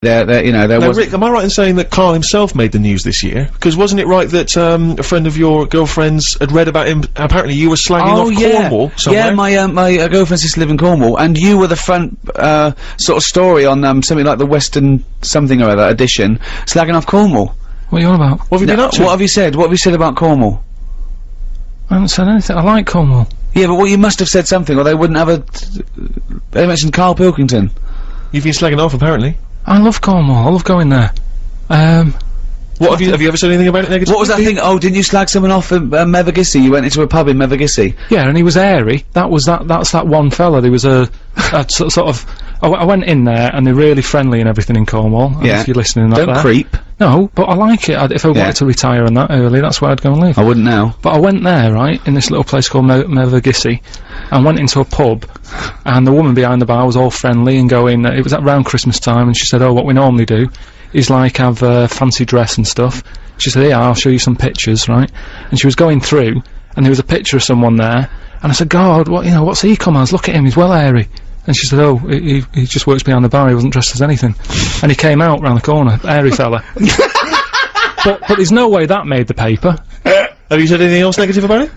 Now, Rick, am I right in saying that Karl himself made the news this year? Because wasn't it right that a friend of your girlfriend's had read about him? Apparently, you were slagging off Cornwall somewhere. Yeah, my girlfriend's sister live in Cornwall, and you were the front sort of story on something like the Western something or other edition, slagging off Cornwall. What are you on about? What have you been up to? What have you said? What have you said about Cornwall? I haven't said anything. I like Cornwall. Yeah, but you must have said something, or they wouldn't have They mentioned Karl Pilkington. You've been slagging off, apparently. I love Cornwall. I love going there. What have you ever said anything about it negatively? What was that thing? Oh, didn't you slag someone off in Mevagissey? You went into a pub in Mevagissey. Yeah, and he was airy. That's that one fella. There was a sort of. I went in there, and they're really friendly and everything in Cornwall. Yeah. If you're listening, Don't creep. No, but I like it. If I wanted to retire and that early, that's where I'd go and live. I wouldn't now. But I went there, right, in this little place called Mevagissey, and went into a pub, and the woman behind the bar was all friendly and going, it was around Christmas time, and she said, oh, what we normally do is like have a fancy dress and stuff. She said, yeah, I'll show you some pictures, right? And she was going through, and there was a picture of someone there, and I said, God, what's he come as? Look at him, he's well airy. And she said, oh, he just works behind the bar, he wasn't dressed as anything. And he came out round the corner, airy fella. but there's no way that made the paper. Have you said anything else negative about it?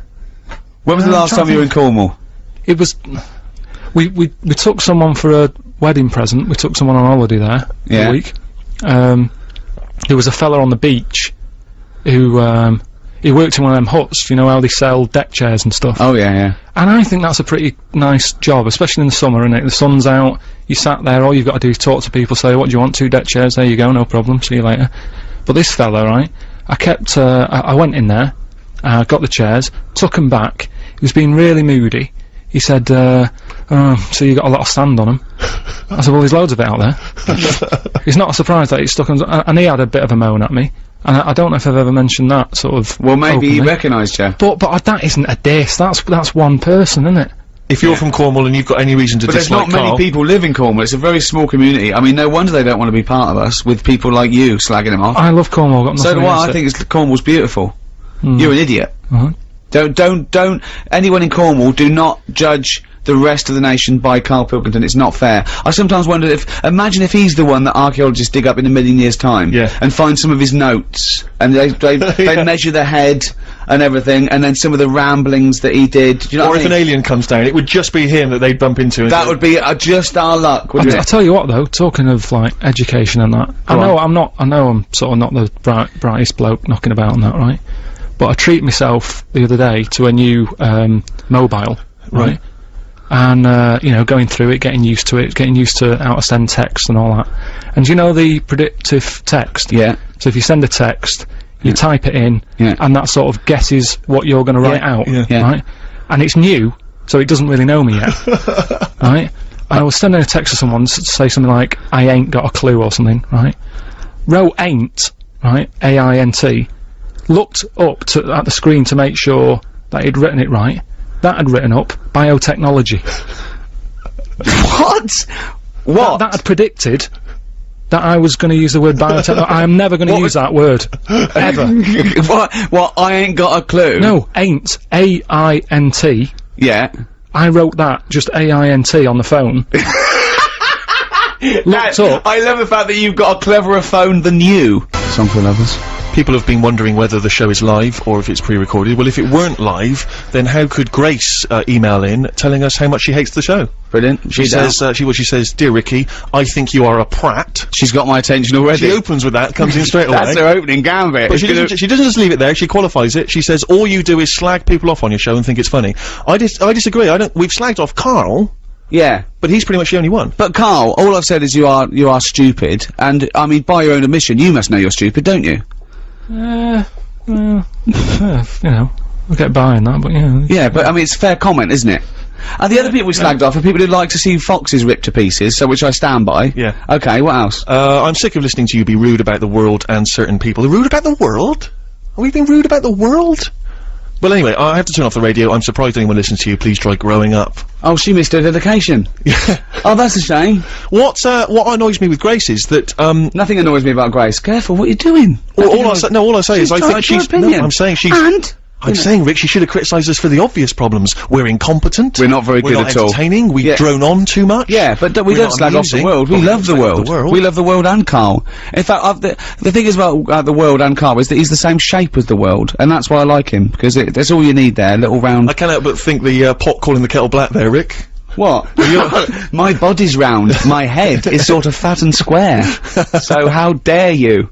When was the last time you were in Cornwall? It was... We took someone for a wedding present, we took someone on holiday there for a week. There was a fella on the beach who, he worked in one of them huts, you know how they sell deck chairs and stuff. Oh, yeah. And I think that's a pretty nice job, especially in the summer, innit? The sun's out, you sat there, all you've got to do is talk to people, say, what do you want, 2 deck chairs, there you go, no problem, see you later. But this fella, right, I went in there, got the chairs, took them back, he was being really moody. He said, so you got a lot of sand on them. I said, well, there's loads of it out there. It's not a surprise that he stuck on, and he had a bit of a moan at me. And I don't know if I've ever mentioned that, sort of. Well, maybe he recognised you. But that isn't a diss, that's one person, isn't it? If you're from Cornwall and you've got any reason to dislike Karl... But there's not many people live in Cornwall, it's a very small community. I mean, no wonder they don't want to be part of us, with people like you slagging him off. I love Cornwall, got nothing So do I think Cornwall's beautiful. You're an idiot. Don't, anyone in Cornwall, do not judge the rest of the nation by Karl Pilkington, it's not fair. I sometimes wonder imagine if he's the one that archaeologists dig up in a million years' time, and find some of his notes, and they measure the head and everything, and then some of the ramblings that he did. Do you know what I mean? If an alien comes down, it would just be him that they'd bump into. That would be just our luck, wouldn't it? I tell you what though, talking of like education and that, I know I'm sort of not the brightest bloke knocking about and that, right? But I treated myself the other day to a new mobile, right? And, going through it, getting used to it, getting used to how to send text and all that. And you know the predictive text? Yeah. So if you send a text, you type it in, and that sort of guesses what you're gonna write out, right? And it's new, so it doesn't really know me yet, right? And I was sending a text to someone to say something like, I ain't got a clue or something, right? Wrote ain't, right? A-I-N-T. Looked up at the screen to make sure that he'd written it right. That had written up biotechnology. What? That had predicted that I was going to use the word biotechnology. I am never going to use that word. Ever. What? I ain't got a clue? No, ain't. A-I-N-T. Yeah. I wrote that, just A-I-N-T on the phone. Looked up. I love the fact that you've got a cleverer phone than you. Song for lovers. People have been wondering whether the show is live or if it's pre-recorded. Well, if it weren't live, then how could Grace email in telling us how much she hates the show? Brilliant. She says, Dear Ricky, I think you are a prat. She's got my attention already. She opens with that, comes in straight away. That's her opening gambit. But she doesn't just leave it there, she qualifies it. She says, all you do is slag people off on your show and think it's funny. I disagree. We've slagged off Karl. Yeah. But he's pretty much the only one. But Karl, all I've said is you are stupid, and, I mean, by your own admission, you must know you're stupid, don't you? Well, we'll get by on that, but yeah. Yeah, but I mean, it's a fair comment, isn't it? And the other people we slagged off are people who like to see foxes ripped to pieces, so which I stand by. Yeah. Okay, what else? I'm sick of listening to you be rude about the world and certain people. Rude about the world? Are we being rude about the world? Well, anyway, I have to turn off the radio. I'm surprised anyone listens to you. Please try growing up. Oh, she missed her dedication. Oh, that's a shame. What annoys me with Grace is that, Nothing annoys me about Grace. Careful what you're doing. All I say is I think she's... No, I'm saying she's... And I'm saying, Rick, you should have criticised us for the obvious problems. We're incompetent. We're not very good not at all. entertaining. We drone on too much. Yeah, but we We're don't not slag off the amusing, world. We but love the world. We love the world and Carl. In fact, the thing is about the world and Carl is that he's the same shape as the world, and that's why I like him, because that's all you need there, little round... I can't help but think the pot calling the kettle black there, Rick. What? My body's round, my head is sort of fat and square. So how dare you?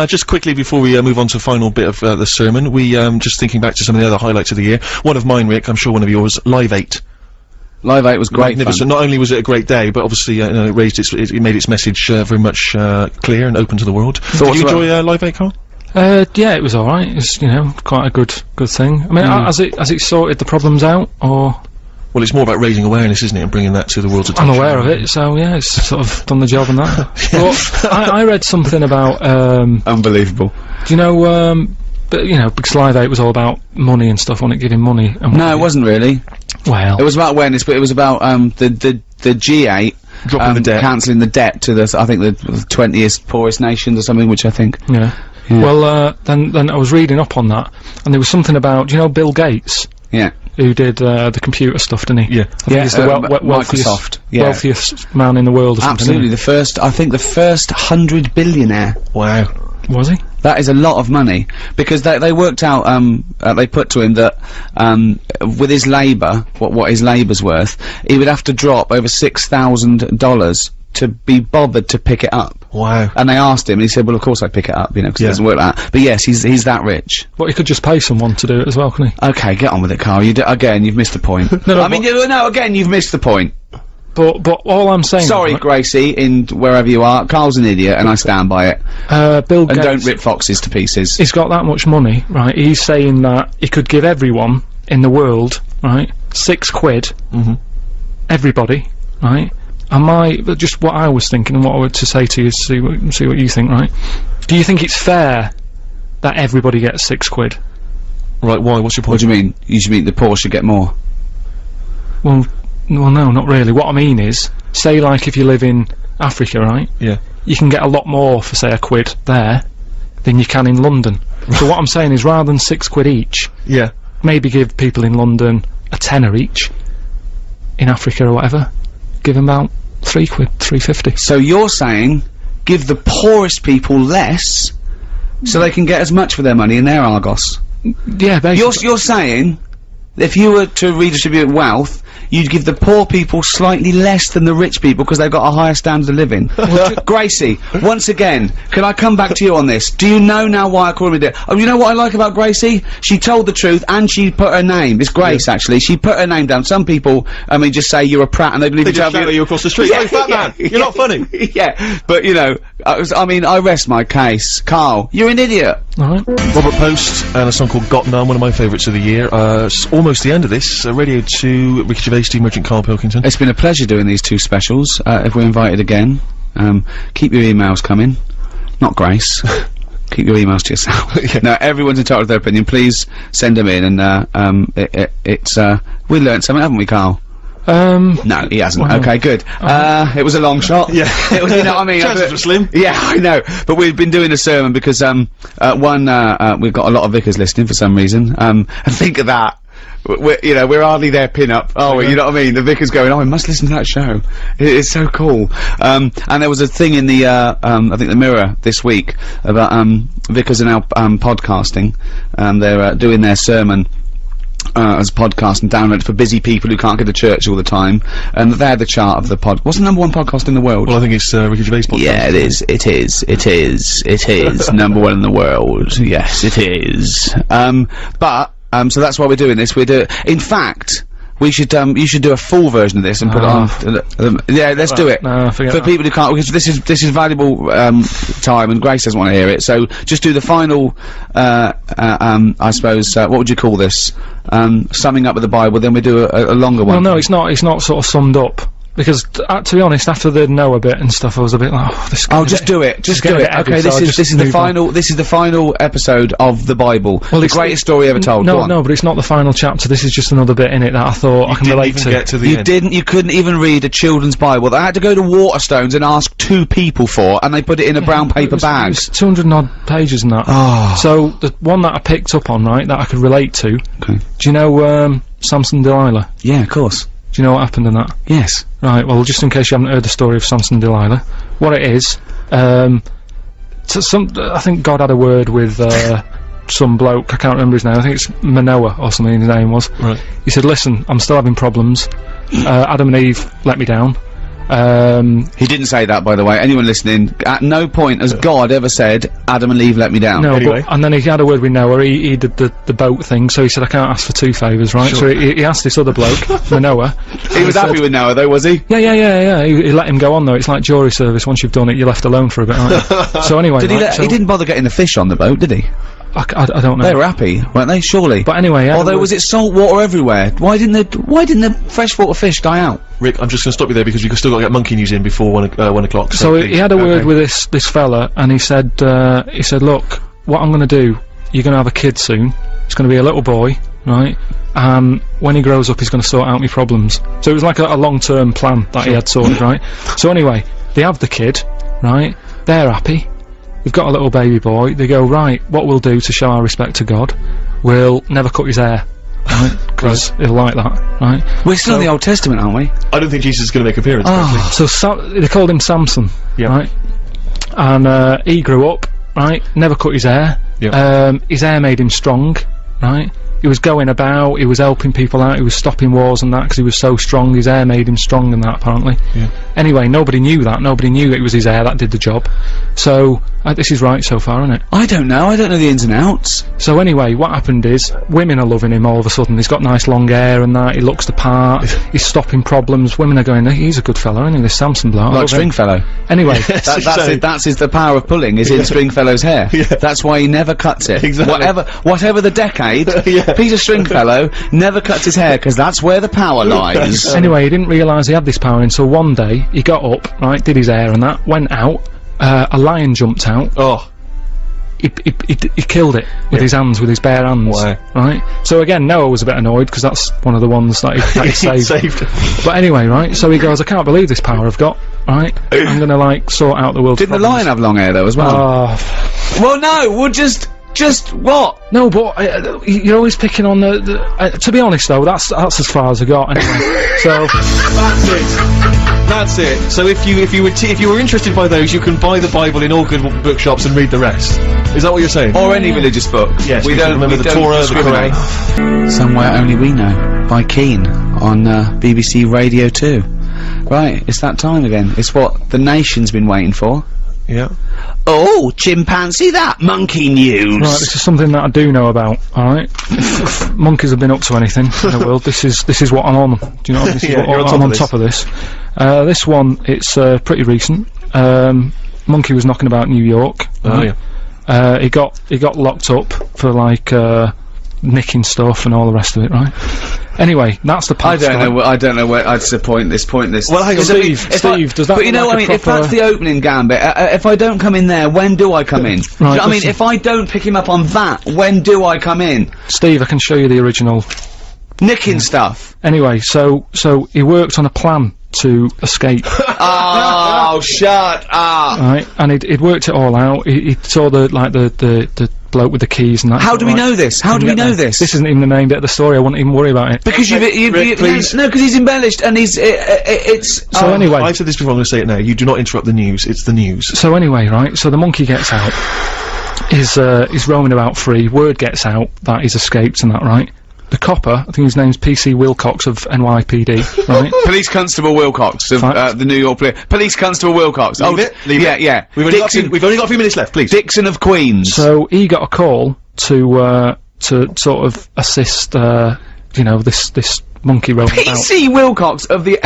Just quickly before we move on to the final bit of the sermon, we just thinking back to some of the other highlights of the year. One of mine, Rick, I'm sure one of yours, Live 8. Live 8 was great Magnificent. Not only was it a great day, but obviously you know, it made its message very much clear and open to the world. Did you enjoy Live 8, Carl? Yeah, it was alright. It's, you know, quite a good thing. I mean, has it sorted the problems out, or...? Well, it's more about raising awareness, isn't it, and bringing that to the world's attention. I'm aware of it, so yeah, it's sort of done the job on that. But I read something about, Unbelievable. do you know, but, you know, because Live 8 was all about money and stuff, wasn't it, giving money and No, it wasn't really. Well... It was about awareness, but it was about, the G8... Dropping the debt. Cancelling the debt to I think the 20th poorest nations or something, which I think... Yeah. Well, then I was reading up on that, and there was something about, do you know Bill Gates? Yeah. Who did the computer stuff, didn't he? Yeah. I think he's the Microsoft. wealthiest man in the world or something. Absolutely, I think the first 100 billionaire. Wow. Was he? That is a lot of money, because they worked out, they put to him that, with his labour, what his labour's worth, he would have to drop over $6,000 to be bothered to pick it up. Wow. And they asked him, and he said, well, of course I'd pick it up, you know, because it doesn't work like that. But yes, he's that rich. Well, he could just pay someone to do it as well, couldn't he? Okay, get on with it, Carl. Again, you've missed the point. Again, you've missed the point. But all I'm saying... Sorry, Gracie, wherever you are, Carl's an idiot, and I stand by it. Bill Gates... And don't rip foxes to pieces. He's got that much money, right? He's saying that he could give everyone in the world, right, £6. Mm-hmm. Everybody, right? But just what I was thinking and what I would to say to you, see what you think, right? Do you think it's fair that everybody gets £6? Right, why? What's your point? What do you mean? You should mean the poor should get more? Well, no, not really. What I mean is, say like if you live in Africa, right? Yeah. You can get a lot more for, say, £1 there than you can in London. So what I'm saying is, rather than £6 each, yeah, maybe give people in London a tenner each, in Africa or whatever, give them about £3, £3.50. So you're saying, give the poorest people less, so they can get as much for their money in their Argos? Yeah, basically. You're saying, if you were to redistribute wealth, you'd give the poor people slightly less than the rich people because they've got a higher standard of living. Gracie, once again, can I come back to you on this? Do you know now why I call him a Oh, you know what I like about Gracie? She told the truth and she put her name. It's Grace, actually. She put her name down. Some people, I mean, just say you're a prat and they believe they just shout at you across the street. Yeah, hey, fat man, you're not funny. Yeah, but you know, I mean, I rest my case. Carl, you're an idiot. Alright. Robert Post and a song called Got None, one of my favourites of the year. It's almost the end of this. Radio 2, Ricky Gervais, Steve Merchant, Karl Pilkington. It's been a pleasure doing these two specials. If we're invited again, keep your emails coming. Not Grace. Keep your emails to yourself. Yeah. No, everyone's entitled to their opinion. Please send them in, and we learnt something, haven't we, Carl? No, he hasn't. Well, okay, good. It was a long shot. Yeah. It was, you know what I mean? Chances were slim. Yeah, I know. But we've been doing a sermon because, we've got a lot of vicars listening for some reason. And think of that. We're hardly their pin-up, are we? You know what I mean? The vicar's going, oh, I must listen to that show. It's so cool. And there was a thing in the, I think the Mirror this week about, vicars are now, podcasting. They're, doing their sermon, as a podcast and download it for busy people who can't get to church all the time. And they had the chart of the what's the #1 podcast in the world? Well, I think it's, Ricky Gervais podcast. Yeah, it is. It is. #1 in the world. Yes, it is. So that's why we're doing this. In fact, you should do a full version of this and put it on. Yeah, let's do it. No, forget for that. people who can't, because this is valuable time, and Grace doesn't want to hear it. So just do the final. I suppose what would you call this? Summing up with the Bible. Then we do a longer one. Well, no, it's not sort of summed up. Because, to be honest, after the Noah bit and stuff, I was a bit like, oh, this. Oh, just do it. Just do it. Okay, this is the final. This is the final episode of the Bible. Well, the greatest story ever told. No, but it's not the final chapter. This is just another bit in it that I thought I can relate to. You didn't. You couldn't even read a children's Bible. They had to go to Waterstones and ask 2 people for, and they put it in a brown paper bag. It was 200 and odd pages and that. Oh. So the one that I picked up on, right, that I could relate to. Okay. Do you know Samson and Delilah? Yeah, of course. Do you know what happened in that? Yes. Right, well, just in case you haven't heard the story of Samson and Delilah, what it is, I think God had a word with, some bloke, I can't remember his name, I think it's Manoah or something his name was. Right. He said, listen, I'm still having problems, Adam and Eve let me down. He didn't say that, by the way. Anyone listening, at no point has God ever said, Adam and Eve let me down. No, anyway. and then he had a word with Noah, he did the boat thing, so he said, I can't ask for 2 favours, right? Sure. So he asked this other bloke, Manoah. He was happy with Noah, though, was he? Yeah, he let him go on, though. It's like jury service, once you've done it, you're left alone for a bit, aren't you? So anyway, He didn't bother getting the fish on the boat, did he? I don't know. They were happy, weren't they? Surely. But anyway, although was it salt water everywhere? Why didn't the freshwater fish die out? Rick, I'm just going to stop you there because we've still got to get monkey news in before 1 o'clock. So he had a word with this fella, and he said, look, what I'm going to do, you're going to have a kid soon. It's going to be a little boy, right? And when he grows up, he's going to sort out my problems. So it was like a long-term plan that he had sorted, right? So anyway, they have the kid, right? They're happy. They've got a little baby boy. They go, right, what we'll do to show our respect to God, we'll never cut his hair, right? Because he'll like that, right? We're still in the Old Testament, aren't we? I don't think Jesus is going to make an appearance. So they called him Samson, Yeah. right? And he grew up, right? Never cut his hair. Yeah. His hair made him strong, right? He was going about, he was helping people out, he was stopping wars and that because he was so strong. His hair made him strong and that, apparently. Yeah. Anyway, nobody knew that. Nobody knew it was his hair that did the job. So, this is right so far, isn't it? I don't know the ins and outs. So anyway, what happened is, women are loving him all of a sudden. He's got nice long hair and that, he looks the part, he's stopping problems. Women are going, he's a good fella, isn't he, this Samson bloke? Like Stringfellow. Anyway. That's the power of pulling, is in Stringfellow's hair. Yeah. That's why he never cuts it. Exactly. Whatever the decade, Yeah. Peter Stringfellow never cuts his hair, because that's where the power lies. Anyway, he didn't realise he had this power until one day, he got up, right, did his hair and that, went out, a lion jumped out, Oh. he killed it with his hands, with his bare hands. Wow. Right? So again, Noah was a bit annoyed, because that's one of the ones that he saved. But anyway, right, so he goes, I can't believe this power I've got, right? I'm gonna, like, sort out the world's Didn't the problems. lion have long hair, though, as well? Well, no, we'll just what? No, but you're always picking on to be honest though, that's as far as I got anyway. So That's it. So if you were interested by those, you can buy the Bible in all good bookshops and read the rest. Is that what you're saying? Or any religious book. Yes. We don't remember the Torah, the Quran. Somewhere Only We Know by Keane on BBC Radio 2. Right, it's that time again. It's what the nation's been waiting for. Yeah. Oh, chimpanzee that monkey news. right, this is something that I do know about. All right, if monkeys have been up to anything in the world, this is what I'm on. Do you know? This is Yeah, what you're on I'm top on of top of this. This one, it's pretty recent. Monkey was knocking about New York. Oh yeah. He got locked up for like nicking stuff and all the rest of it, right? Anyway, that's the part. I don't know where I'd point this. Well, hang on, Steve, does that? But you know look what I like mean? a If that's proper- the opening gambit, if I don't come in there, when do I come in? Do you know what I mean? listen. If I don't pick him up on that, when do I come in? Steve, I can show you the original. Nicking stuff. Anyway, so he worked on a plan to escape, Oh, shut up. right? And he'd worked it all out. He saw the bloke with the keys and that. How do we know this? How do we know this? This isn't even the main bit of the story. I wouldn't even worry about it. Because Rick, please. no, because he's embellished and it's. So anyway, I've said this before, I'm going to say it now. You do not interrupt the news. It's the news. So anyway, right, so the monkey gets out, he's roaming about free, word gets out that he's escaped and that, right? The copper, I think his name's PC Wilcox of NYPD, right? Police Constable Wilcox of the New York Police Constable Wilcox. Leave it. Yeah. We've only got a few minutes left, please. Dixon of Queens. So he got a call to sort of assist, this monkey roaming about. PC Wilcox of the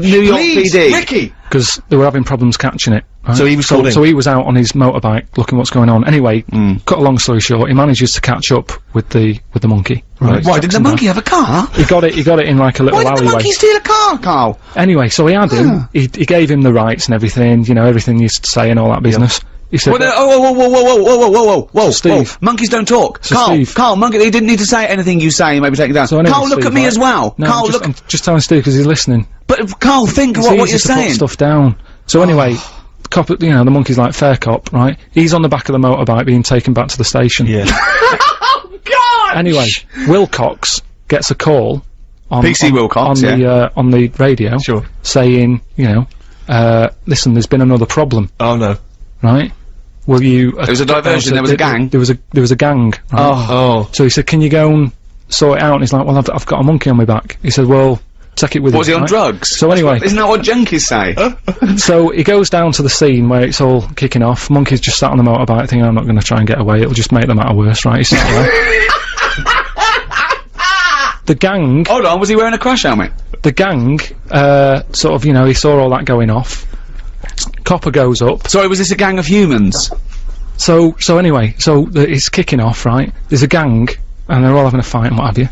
New York Please, PD. Ricky, because they were having problems catching it. Right? So he was called in? So he was out on his motorbike looking what's going on. Anyway, cut a long story short, he manages to catch up with the monkey. Right? Why did the monkey have a car? He got it in like a little Why did alleyway. the monkey steal a car, Carl? Anyway, so he had him, he gave him the rights and everything, you know, everything he used to say and all that business. He said, whoa, Steve. Monkeys don't talk. So Carl, Steve. Carl, monkey, he didn't need to say anything you say, maybe take it down. So anyway, Carl, look Steve, at me right? as well. No, Carl, I'm just telling Steve because he's listening. But Carl, think It's what you're easy to saying. put stuff down. So anyway, cop, you know, the monkey's like fair cop, right? He's on the back of the motorbike being taken back to the station. Yeah. Oh God! Anyway, Wilcox gets a call on PC Wilcox, on the radio, Sure. saying, you know, listen, there's been another problem, Oh no. right? Will you? There was a diversion, there was a gang. There was a gang. Right? Oh. So he said, can you go and sort it out? And he's like, well, I've got a monkey on my back. He said, well, take it with you. Was he on right? drugs? So anyway, Isn't that what junkies say? so he goes down to the scene where it's all kicking off. Monkey's just sat on the motorbike thinking, I'm not going to try and get away, it'll just make the matter worse, right? He's sat there. The gang, Hold on, was he wearing a crash helmet? the gang, sort of, you know, he saw all that going off. Copper goes up. Sorry, was this a gang of humans? So anyway, it's kicking off, right? There's a gang, and they're all having a fight and what have you.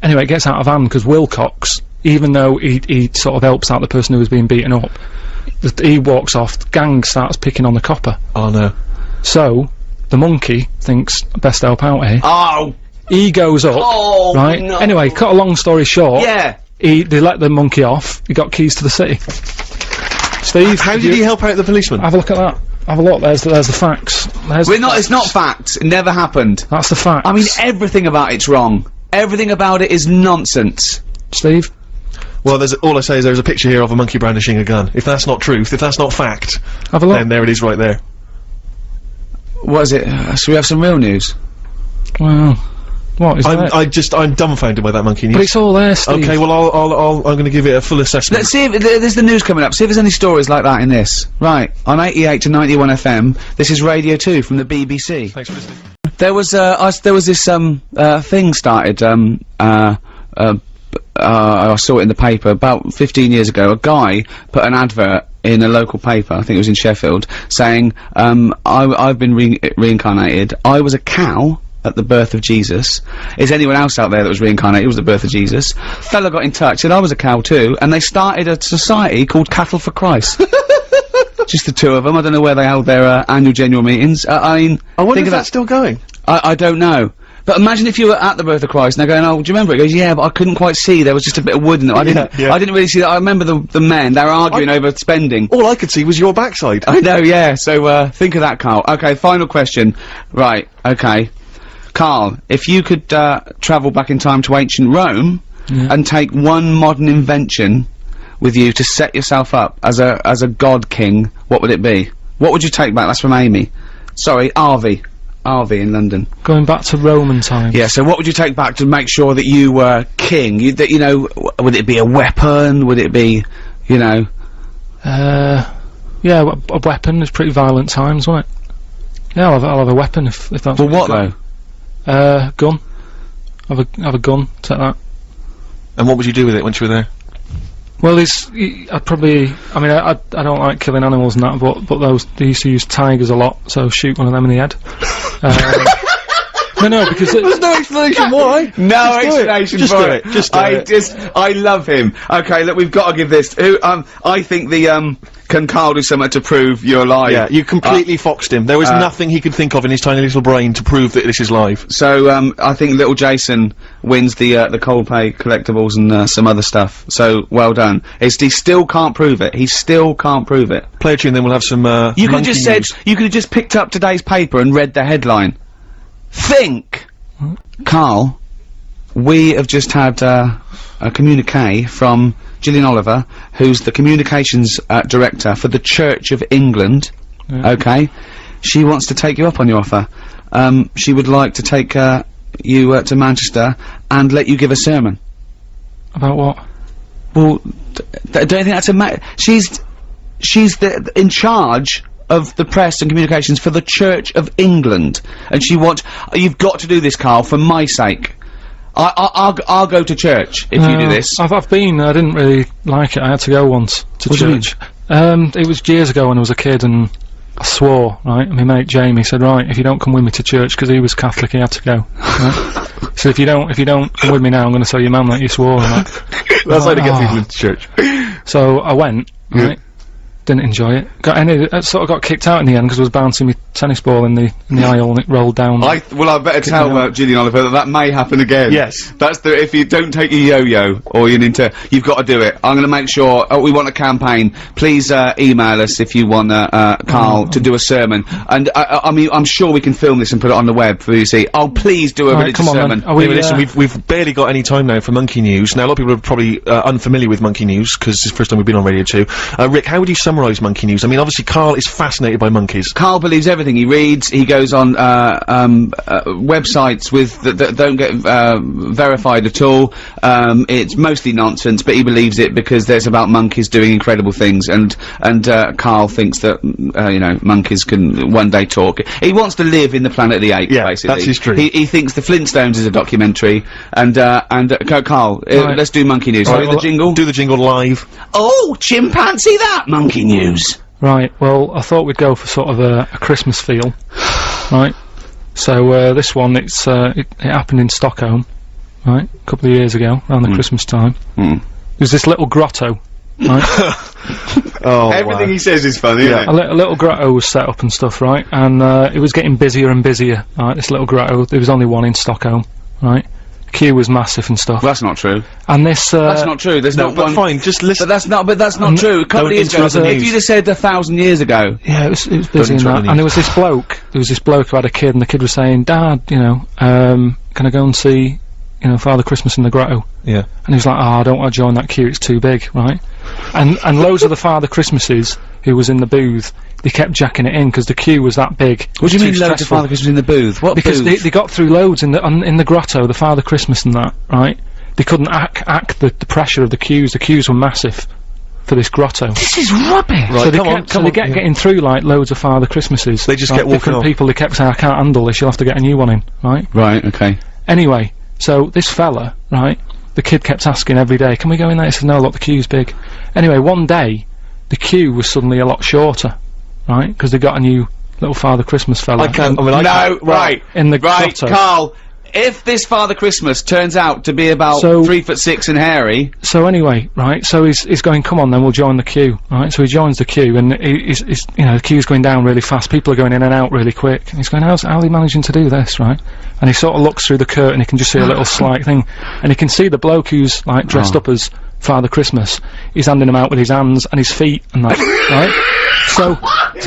Anyway, it gets out of hand because Wilcox, even though he sort of helps out the person who was being beaten up, he walks off, the gang starts picking on the copper. Oh no. So, the monkey thinks, best help out here. Oh! He goes up, Oh, right? no. Anyway, cut a long story short, Yeah! they let the monkey off, he got keys to the city. Steve, How did he help out the policeman? have a look at that. Have a look, there's the facts. It's not facts. It never happened. That's the facts. I mean, everything about it's wrong. Everything about it is nonsense. Steve? Well, all I say is there's a picture here of a monkey brandishing a gun. If that's not truth, if that's not fact, Have a look. then there it is right there. What is it? Should we have some real news? Well, what is that? I'm dumbfounded by that monkey news. But it's all there, Steve. Okay, well, I'm going to give it a full assessment. Let's see if there's the news coming up. See if there's any stories like that in this. Right, on 88 to 91 FM. This is Radio 2 from the BBC. Thanks for listening. There was this thing started. I saw it in the paper about 15 years ago. A guy put an advert in a local paper, I think it was in Sheffield, saying, I've been reincarnated. I was a cow at the birth of Jesus. Is anyone else out there that was reincarnated? It was the birth of Jesus. Fella got in touch, said I was a cow too, and they started a society called Cattle for Christ. Just the two of them. I don't know where they held their annual general meetings. I mean, I wonder think if of that's still going. I don't know. But imagine if you were at the birth of Christ and they're going, oh, do you remember? He goes, yeah, but I couldn't quite see. There was just a bit of wood in it. I didn't really see that. I remember the men, they were arguing over spending. All I could see was your backside. I know, yeah. So, think of that, Carl. Okay, final question. Right, okay. Carl, if you could, travel back in time to ancient Rome and take one modern invention with you to set yourself up as a god king, what would it be? What would you take back? That's from Amy. Sorry, Arvey in London. Going back to Roman times. Yeah, so what would you take back to make sure that you were king? Would it be a weapon? Would it be, you know? Yeah, a weapon. It's pretty violent times, wasn't it? Yeah, I'll have a weapon if that's. Well, what though? Gun. Have a gun. Take that. And what would you do with it once you were there? Well, I'd probably. I mean, I don't like killing animals and that, but they used to use tigers a lot, so shoot one of them in the head. No, because There's no explanation why. No Just do it. explanation Just for do it. it. Just do it. I love him. Okay, look, we've got to give this. I think can Carl do something to prove you're lying? Yeah, you completely foxed him. There was nothing he could think of in his tiny little brain to prove that this is live. So, I think little Jason wins the Coldplay collectibles and, some other stuff. So, well done. He still can't prove it. He still can't prove it. Play a tune, then we'll have some, You could have just said, you could have just picked up today's paper and read the headline. Think! Carl, we have just had, a communique from Gillian Oliver, who's the communications, director for the Church of England. Okay? She wants to take you up on your offer. She would like to take, you, to Manchester and let you give a sermon. About what? Well, don't you think that's she's in charge of the press and communications for the Church of England, and you've got to do this, Carl, for my sake. I'll go to church if you do this. I've been. I didn't really like it. I had to go once to church. It was years ago when I was a kid, and I swore. Right, and my mate Jamie said, "Right, if you don't come with me to church," because he was Catholic, he had to go. Right? So if you don't come with me now, I'm going to tell your mum that you swore. And that. That's how to get people into church. So I went. Right. Didn't enjoy it. Sort of got kicked out in the end because I was bouncing my tennis ball in the aisle and it rolled down. I better tell Gillian Oliver that may happen again. Yes. That's if you don't take your yo-yo or you're into, you've got to do it. I'm going to make sure. We want a campaign. Please email us if you want Carl to do a sermon. And I mean, I'm sure we can film this and put it on the web for you to see. Oh, please do a religious sermon. Listen, we've barely got any time now for Monkey News. Now a lot of people are probably unfamiliar with Monkey News because it's the first time we've been on Radio 2. Rick, how would you summarise Monkey News? I mean, obviously Carl is fascinated by monkeys. Carl believes everything he reads. He goes on websites that don't get verified at all. It's mostly nonsense, but he believes it because there's about monkeys doing incredible things, and Carl thinks that you know, monkeys can one day talk. He wants to live in the Planet of the Apes. Yeah, basically. that's his dream. He thinks the Flintstones is a documentary, and Carl, let's do Monkey News. Right, the jingle. Do the jingle live. Oh, chimpanzee that Monkey News. Right, well, I thought we'd go for sort of a Christmas feel, right? So, this one, it happened in Stockholm, right? A couple of years ago, around the Christmas time. There's this little grotto, right? Oh, everything he says is funny, isn't it? A little grotto was set up and stuff, right? And, it was getting busier and busier, right? This little grotto, there was only one in Stockholm, right? Queue was massive and stuff. Well, that's not true. And this, that's not true. There's not one. Fine, just listen. But that's not true. A couple of years ago, if you'd have said 1,000 years ago. Yeah, it was busy in that. And there was this bloke who had a kid, and the kid was saying, "Dad, you know, can I go and see, you know, Father Christmas in the grotto?" Yeah. And he was like, "Oh, I don't want to join that queue, it's too big," right? And loads of the Father Christmases who was in the booth, they kept jacking it in because the queue was that big. What do you mean loads of Father Christmas in the booth? What because booth? They got through loads in the grotto, the Father Christmas and that, right? They couldn't act the pressure of the queues. The queues were massive for this grotto. This is rubbish. Right, so they kept getting through like loads of Father Christmases. They just right? kept walking Different off. people, they kept saying, "I can't handle this, you'll have to get a new one in," right? Right, okay. Anyway, so this fella, right, the kid kept asking every day, "Can we go in there?" He said, "No, look, the queue's big." Anyway, one day, the queue was suddenly a lot shorter, right, because they got a new little Father Christmas fella. Right. In the right, grotto. Carl. If this Father Christmas turns out to be about 3'6" and hairy. So anyway, right, so he's going, "Come on then, we'll join the queue," right? So he joins the queue, and he's you know, the queue's going down really fast, people are going in and out really quick, and he's going, how's he managing to do this, right? And he sort of looks through the curtain, he can just see a little slight thing, and he can see the bloke who's, like, dressed up as Father Christmas, he's handing him out with his hands and his feet and that, right? So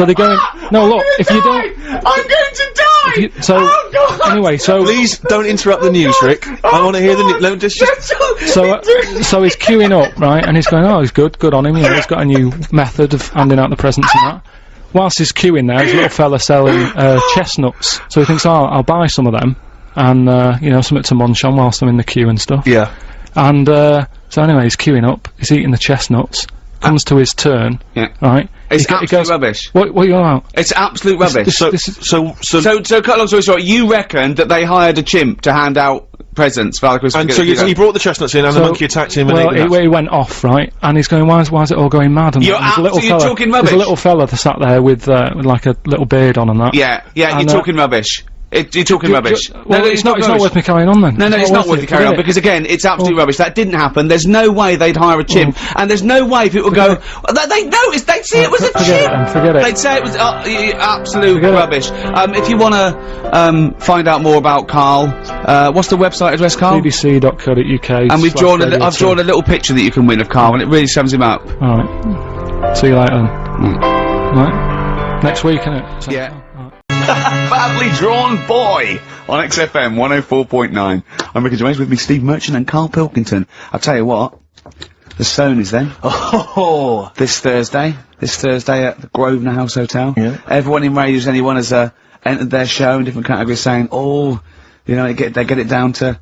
they're going, "No, look, if you don't..." I'm going to die! Anyway, so... Please don't interrupt the news, Rick. I want to hear the news. So he's queuing up, right, and he's going, "Oh, he's good on him, you know, he's got a new method of handing out the presents and that." Whilst he's queuing there, there's a little fella selling chestnuts, so he thinks, "Oh, I'll buy some of them, and, you know, something to munch on whilst I'm in the queue and stuff." Yeah. And, so anyway, he's queuing up, he's eating the chestnuts, comes to his turn, right? It's absolute rubbish. What are you on about? It's absolute rubbish. So cut a long story short, you reckon that they hired a chimp to hand out presents for Father Christmas? And so he brought the chestnuts in, and the monkey attacked him, and he went off, right? And he's going, why is it all going mad? And you're talking rubbish. There's a little fella that sat there with like a little beard on and that. Yeah, you're talking rubbish. You're talking rubbish. Well, it's not worth me carrying on then. No, it's not worth you carrying on, because again, it's absolute rubbish. That didn't happen. There's no way they'd hire a chimp, and there's no way people go, they'd notice, they'd see it was a chimp! Forget it. They'd say it was absolute rubbish. If you wanna find out more about Carl, what's the website address, Carl? bbc.co.uk. And I've drawn a little picture that you can win of Carl, and it really sums him up. Alright. See you later then. Right? Next week, innit? So, yeah. Badly drawn boy on XFM 104.9. I'm Ricky Gervais, with me Steve Merchant and Karl Pilkington. I'll tell you what, the Stone is then. Oh! This Thursday at the Grosvenor House Hotel. Yeah. Everyone in Radios Anyone has entered their show in different categories, saying, "Oh, you know, they get it down to,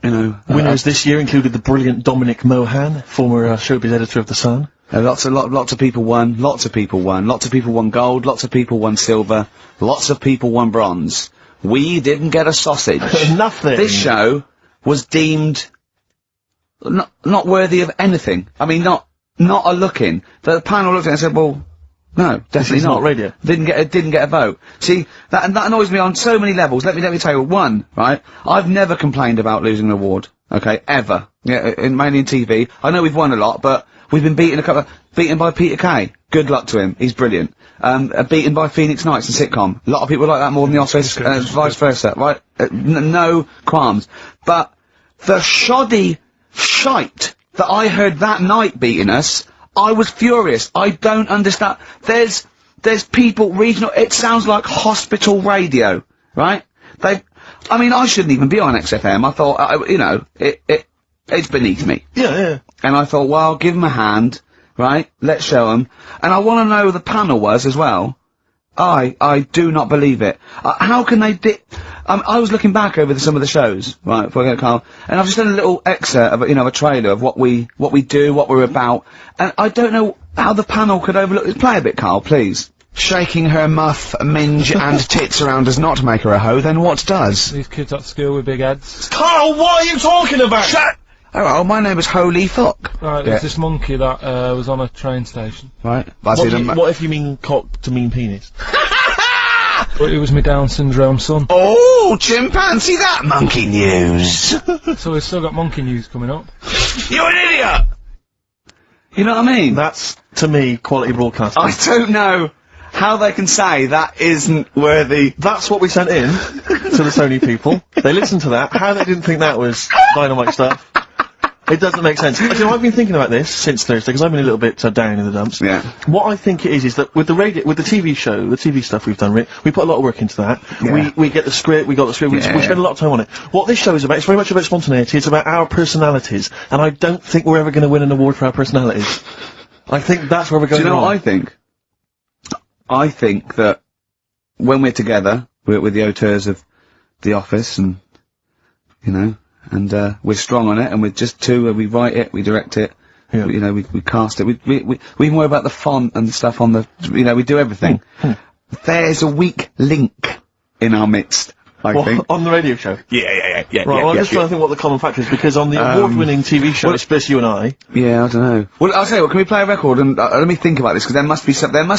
you know." Winners this year included the brilliant Dominic Mohan, former showbiz editor of The Sun. Lots of people won. Lots of people won. Lots of people won gold. Lots of people won silver. Lots of people won bronze. We didn't get a sausage. Nothing. This show was deemed not worthy of anything. I mean, not a look-in. The panel looked at it and said, well, no, definitely not radio. Didn't get a vote. See, that annoys me on so many levels. Let me tell you, one, right? I've never complained about losing an award, okay, ever. Yeah, mainly in TV. I know we've won a lot, but we've been beaten by Peter Kay. Good luck to him. He's brilliant. Beaten by Phoenix Nights and sitcom. A lot of people like that more than The Office, vice versa, right? No qualms. But the shoddy shite that I heard that night beating us, I was furious. I don't understand. There's people regional. It sounds like hospital radio, right? I mean, I shouldn't even be on XFM. I thought, you know, it's beneath me. Yeah. And I thought, well, give them a hand, right? Let's show them. And I want to know who the panel was as well. I do not believe it. How can they I was looking back over some of the shows, right, before I get Carl, and I've just done a little excerpt of, you know, a trailer of what we do, what we're about, and I don't know how the panel could overlook it. Play a bit, Carl, please. Shaking her muff, minge, and tits around does not make her a hoe, then what does? These kids at school with big heads. Carl, what are you talking about? Shut! Oh, my name is Holy Fuck. Right, there's this monkey that, was on a train station. Right. What if you mean cock to mean penis? But it was my Down syndrome son. Oh, chimpanzee, that monkey news. So we've still got monkey news coming up. You're an idiot! You know what I mean? That's, to me, quality broadcasting. I don't know how they can say that isn't worthy. That's what we sent in to the Sony people. They listened to that. How they didn't think that was dynamite stuff. It doesn't make sense. You know, I've been thinking about this since Thursday, because I've been a little bit down in the dumps. Yeah. What I think it is that with the TV show, the TV stuff we've done, we put a lot of work into that. Yeah. We get the script, we got the script, we spend a lot of time on it. What this show is about, it's very much about spontaneity, it's about our personalities, and I don't think we're ever going to win an award for our personalities. I think that's where we're going. Do you know wrong. what I think? I think that when we're together, we're the auteurs of The Office, and, you know, and we're strong on it, and we're just two, we write it, we direct it, you know, we cast it, we even worry about the font and stuff on the, you know, we do everything. There's a weak link in our midst, I think. On the radio show? Yeah. Right, well, I'm just trying to think what the common factor is, because on the award-winning TV show, it's just you and I. Yeah, I don't know. Well, I'll tell you what, can we play a record, and let me think about this, because there must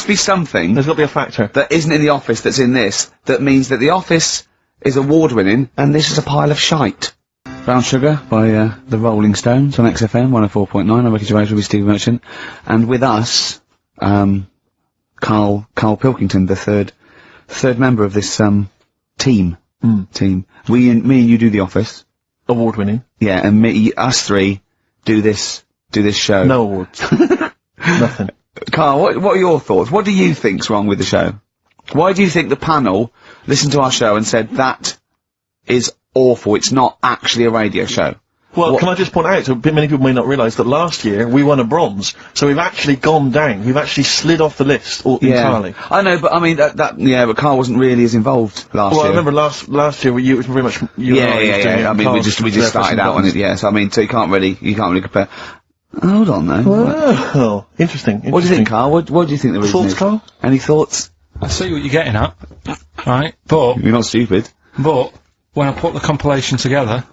be something. There's got to be a factor. That isn't in The Office that's in this, that means that The Office is award-winning, and this is a pile of shite. Brown Sugar by the Rolling Stones on XFM 104.9. I'm Ricky Gervais with Steve Merchant, and with us, Karl Pilkington, the third member of this team. Me and you do The Office. Award winning. Yeah, and us three do this show. No awards. Nothing. Karl, what are your thoughts? What do you think's wrong with the show? Why do you think the panel listened to our show and said that is awful, it's not actually a radio show? Well, can I just point out, so many people may not realise that last year we won a bronze, so we've actually gone down, we've actually slid off the list entirely. I know, but I mean, but Karl wasn't really as involved last year. Well, I remember last year it was very much you and I. I mean, we just started out on it, yeah, so I mean, so you can't really compare. Hold on, though. Well, interesting. What do you think, Karl? What do you think the reason is? Thoughts, Karl? Any thoughts? I see what you're getting at, right, but... You're not stupid. But, when I put the compilation together,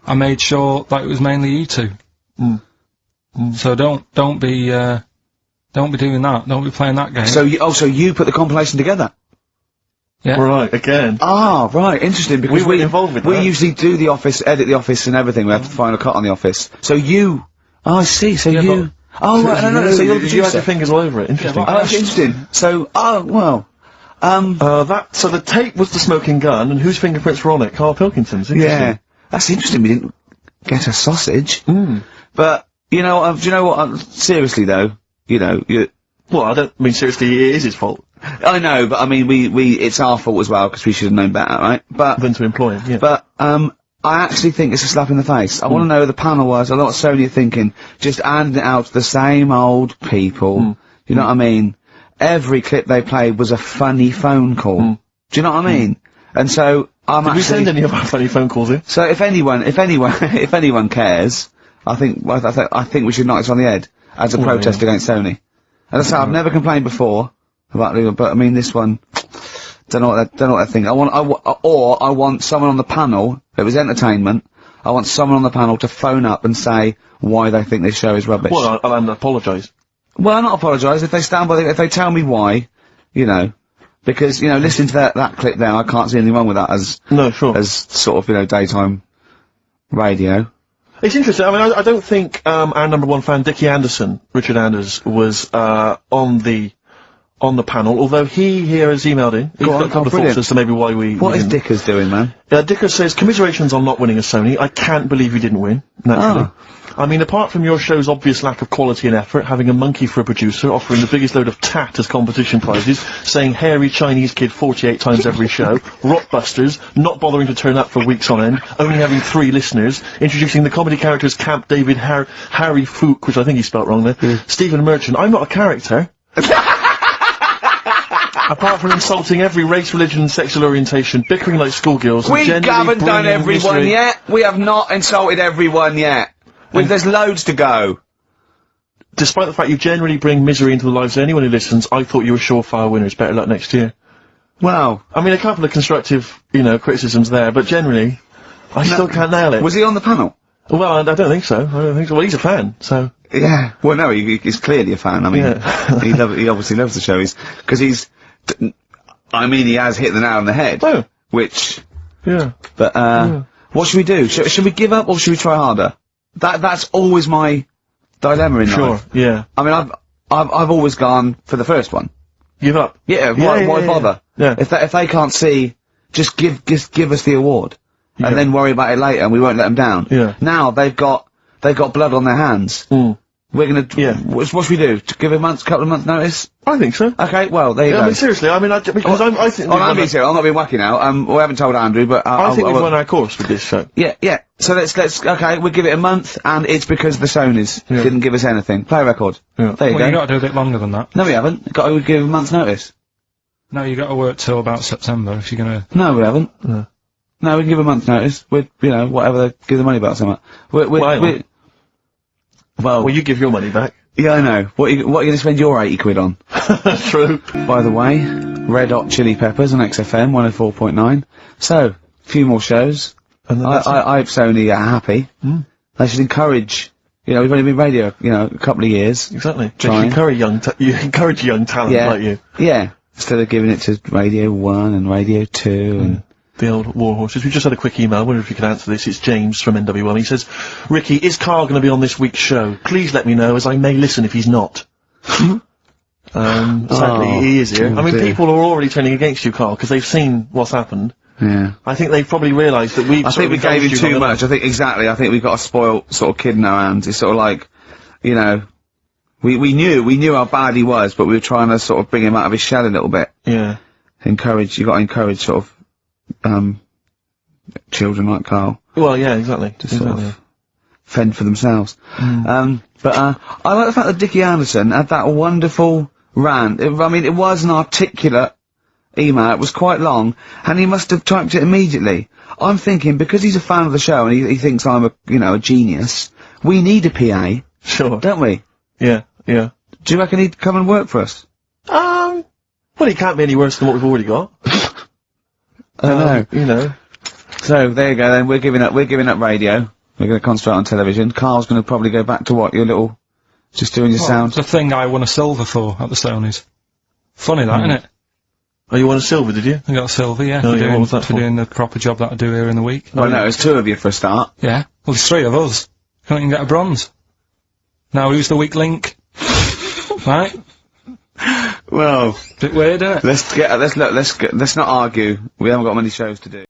I made sure that it was mainly you two. So don't be doing that. Don't be playing that game. So you put the compilation together? Yeah. Right, again. Ah, right, interesting, because we weren't involved with that. We usually do The Office, edit The Office and everything, we have the final cut on The Office. So you... Oh, I see, so you... Oh, right, no, so you're the producer. You had your fingers all over it, interesting. Oh, that's interesting. So, well... so the tape was the smoking gun, and whose fingerprints were on it? Karl Pilkington's. Yeah, that's interesting. We didn't get a sausage. But you know, do you know what? Seriously though, you know, well, I don't mean seriously. It is his fault. I know, but I mean, it's our fault as well because we should have known better, right? But than to employ him. Yeah. But I actually think it's a slap in the face. I want to know who the panel was. I know what Sony are thinking. Just handing it out to the same old people. You know what I mean? Every clip they played was a funny phone call. Do you know what I mean? And so Did we send any of our funny phone calls in? So if anyone cares, I think we should knock this on the head as a protest against Sony. As I say, I've never complained before about legal, but I mean this one, don't know what I think. I want someone on the panel that was entertainment. I want someone on the panel to phone up and say why they think this show is rubbish. Well, I'll apologise. Well, not apologise, if they stand by if they tell me why, you know. Because, you know, listening to that clip there, I can't see anything wrong with that as... No, sure. As sort of, you know, daytime radio. It's interesting. I mean, I don't think our number one fan, Dickie Anderson, Richard Anders, was on the panel. Although he here has emailed in. He's got a couple of thoughts as to maybe why we. What is Dickers doing, man? Dickers says commiserations on not winning a Sony. I can't believe you didn't win. Naturally. I mean, apart from your show's obvious lack of quality and effort, having a monkey for a producer, offering the biggest load of tat as competition prizes, saying hairy Chinese kid 48 times every show, Rockbusters, not bothering to turn up for weeks on end, only having 3 listeners, introducing the comedy characters Camp David, Harry Fook, which I think he spelt wrong there, Stephen Merchant. I'm not a character. Apart from insulting every race, religion and sexual orientation, bickering like schoolgirls, We haven't done everyone yet. We have not insulted everyone yet. There's loads to go. Despite the fact you generally bring misery into the lives of anyone who listens, I thought you were surefire winners. Better luck next year. Well, I mean, a couple of constructive, you know, criticisms there, but generally, I still can't nail it. Was he on the panel? Well, I don't think so. I don't think so. Well, he's a fan, so... Yeah. Well, no, he's clearly a fan. I mean, he obviously loves the show. I mean, he has hit the nail on the head. Oh. Which... Yeah. But, what should we do? Should we give up or should we try harder? That's always my dilemma in life. Sure, yeah. I mean, I've always gone for the first one. Give up. Yeah, why bother? Yeah. If they can't see, just give us the award. Yeah. And then worry about it later and we won't let them down. Yeah. Now they've got blood on their hands. We're gonna, what should we do? To give a couple of months notice? I think so. Okay, well, there you go. I mean, seriously, I mean, I think... I'm being serious, I'm not being wacky now, we haven't told Andrew, but I think we've run our course with this show. Yeah. So okay, we'll give it a month, and it's because the Sonys didn't give us anything. Play a record. Yeah. There you go. You gotta do a bit longer than that. No, we haven't. Got to give a month's notice. No, you gotta work till about September if you're gonna... No, we haven't. No, we can give a month's notice. We'd, you know, whatever, give the money back something. Well, you give your money back. Yeah, I know. What are you gonna spend your 80 quid on? True. By the way, Red Hot Chili Peppers on XFM 104.9. So, a few more shows. And then I hope Sony are happy. They should encourage, you know, we've only been radio, you know, a couple of years. Exactly. You encourage young talent like you. Yeah. Instead of giving it to Radio 1 and Radio 2 and... The old war horses. We just had a quick email. I wonder if you could answer this. It's James from NWM. He says, Ricky, is Carl going to be on this week's show? Please let me know, as I may listen if he's not. Sadly, he is here. I mean, people are already turning against you, Carl, because they've seen what's happened. Yeah. I think they've probably realised that I think we gave him too much. I think we've got a spoiled sort of kid in our hands. It's sort of like, you know, we knew how bad he was, but we were trying to sort of bring him out of his shell a little bit. Yeah. You got to encourage sort of, children like Carl. Well, yeah, exactly. To sort of fend for themselves. I like the fact that Dickie Anderson had that wonderful rant. I mean, it was an articulate email. It was quite long, and he must have typed it immediately. I'm thinking, because he's a fan of the show and he thinks I'm a genius, we need a PA. Sure. Don't we? Yeah. Do you reckon he'd come and work for us? Well, he can't be any worse than what we've already got. I know. You know. So, there you go then, we're giving up radio. We're gonna concentrate on television. Carl's gonna probably go back to what, just doing your sound? The thing I won a silver for at the Sonys. Funny that, isn't it? Oh, you won a silver, did you? I got a silver, yeah. Oh, yeah, what was that for? Doing the proper job that I do here in the week. Well, no, there's 2 of you for a start. Yeah. Well, there's 3 of us. Can't even get a bronze. Now, who's the weak link? Right? Well, Bit weird, isn't it? let's not argue. We haven't got many shows to do.